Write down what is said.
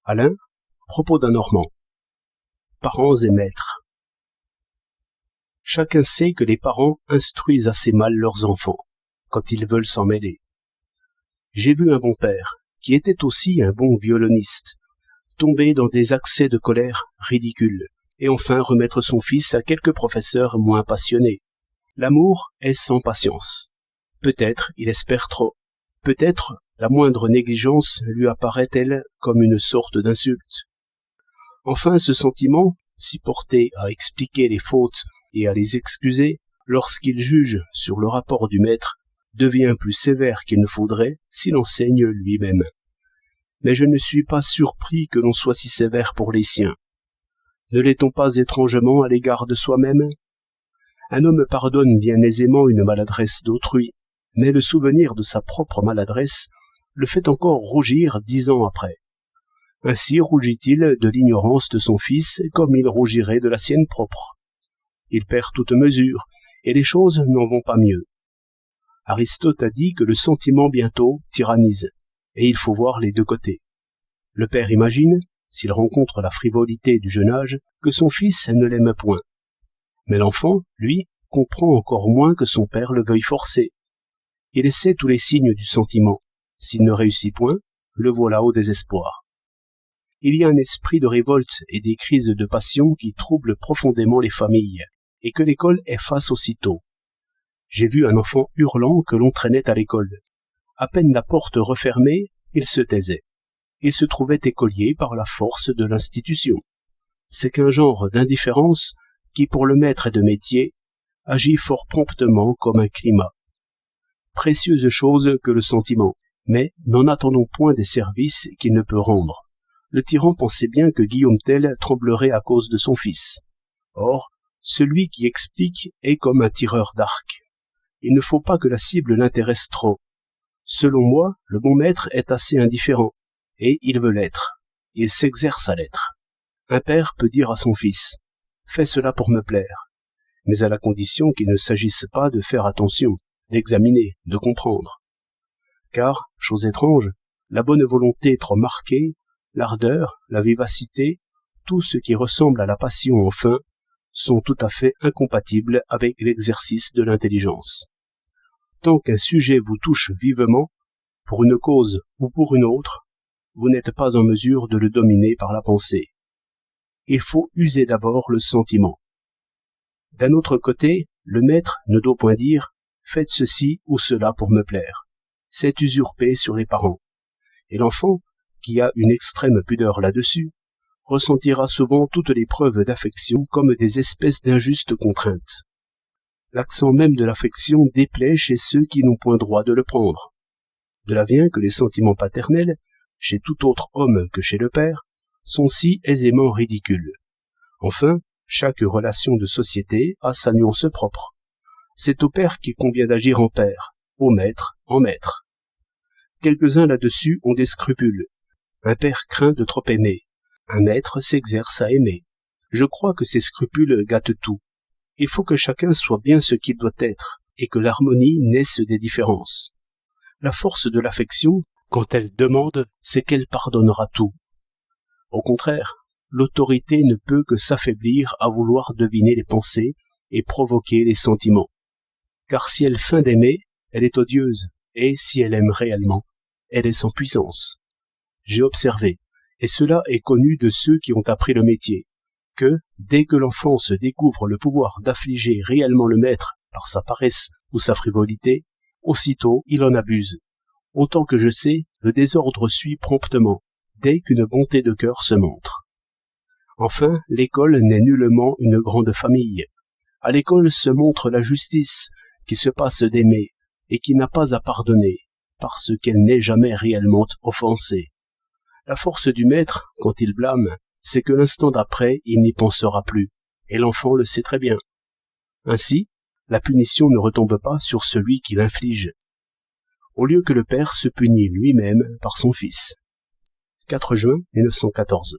Alain, propos d'un Normand. Parents et maîtres. Chacun sait que les parents instruisent assez mal leurs enfants, quand ils veulent s'en mêler. J'ai vu un bon père, qui était aussi un bon violoniste, tomber dans des accès de colère ridicules, et enfin remettre son fils à quelques professeurs moins passionnés. L'amour est sans patience. Peut-être il espère trop. Peut-être la moindre négligence lui apparaît-elle comme une sorte d'insulte. Enfin, ce sentiment, si porté à expliquer les fautes et à les excuser, lorsqu'il juge sur le rapport du maître, devient plus sévère qu'il ne faudrait s'il enseigne lui-même. Mais je ne suis pas surpris que l'on soit si sévère pour les siens. Ne l'est-on pas étrangement à l'égard de soi-même? Un homme pardonne bien aisément une maladresse d'autrui, mais le souvenir de sa propre maladresse le fait encore rougir 10 ans après. Ainsi rougit-il de l'ignorance de son fils comme il rougirait de la sienne propre. Il perd toute mesure, et les choses n'en vont pas mieux. Aristote a dit que le sentiment bientôt tyrannise, et il faut voir les deux côtés. Le père imagine, s'il rencontre la frivolité du jeune âge, que son fils ne l'aime point. Mais l'enfant, lui, comprend encore moins que son père le veuille forcer. Il essaie tous les signes du sentiment. S'il ne réussit point, le voilà au désespoir. Il y a un esprit de révolte et des crises de passion qui troublent profondément les familles, et que l'école efface aussitôt. J'ai vu un enfant hurlant que l'on traînait à l'école. À peine la porte refermée, il se taisait. Il se trouvait écolier par la force de l'institution. C'est qu'un genre d'indifférence qui, pour le maître de métier, agit fort promptement comme un climat. Précieuse chose que le sentiment, mais n'en attendons point des services qu'il ne peut rendre. Le tyran pensait bien que Guillaume Tell tremblerait à cause de son fils. Or, celui qui explique est comme un tireur d'arc. Il ne faut pas que la cible l'intéresse trop. Selon moi, le bon maître est assez indifférent, et il veut l'être. Il s'exerce à l'être. Un père peut dire à son fils « Fais cela pour me plaire », mais à la condition qu'il ne s'agisse pas de faire attention, d'examiner, de comprendre. Car, chose étrange, la bonne volonté trop marquée, l'ardeur, la vivacité, tout ce qui ressemble à la passion enfin, sont tout à fait incompatibles avec l'exercice de l'intelligence. Tant qu'un sujet vous touche vivement, pour une cause ou pour une autre, vous n'êtes pas en mesure de le dominer par la pensée. Il faut user d'abord le sentiment. D'un autre côté, le maître ne doit point dire « faites ceci ou cela pour me plaire ». C'est usurper sur les parents. Et l'enfant, qui a une extrême pudeur là-dessus, ressentira souvent toutes les preuves d'affection comme des espèces d'injustes contraintes. L'accent même de l'affection déplaît chez ceux qui n'ont point droit de le prendre. De là vient que les sentiments paternels, chez tout autre homme que chez le père, sont si aisément ridicules. Enfin, chaque relation de société a sa nuance propre. C'est au père qu'il convient d'agir en père, au maître en maître. Quelques-uns là-dessus ont des scrupules. Un père craint de trop aimer. Un maître s'exerce à aimer. Je crois que ces scrupules gâtent tout. Il faut que chacun soit bien ce qu'il doit être, et que l'harmonie naisse des différences. La force de l'affection, quand elle demande, c'est qu'elle pardonnera tout. Au contraire, l'autorité ne peut que s'affaiblir à vouloir deviner les pensées et provoquer les sentiments. Car si elle feint d'aimer, elle est odieuse, et si elle aime réellement, elle est sans puissance. J'ai observé, et cela est connu de ceux qui ont appris le métier, que, dès que l'enfant se découvre le pouvoir d'affliger réellement le maître par sa paresse ou sa frivolité, aussitôt il en abuse. Autant que je sais, le désordre suit promptement, dès qu'une bonté de cœur se montre. Enfin, l'école n'est nullement une grande famille. À l'école se montre la justice, qui se passe d'aimer, et qui n'a pas à pardonner, parce qu'elle n'est jamais réellement offensée. La force du maître, quand il blâme, c'est que l'instant d'après, il n'y pensera plus, et l'enfant le sait très bien. Ainsi, la punition ne retombe pas sur celui qui l'inflige, au lieu que le père se punit lui-même par son fils. 4 juin 1914.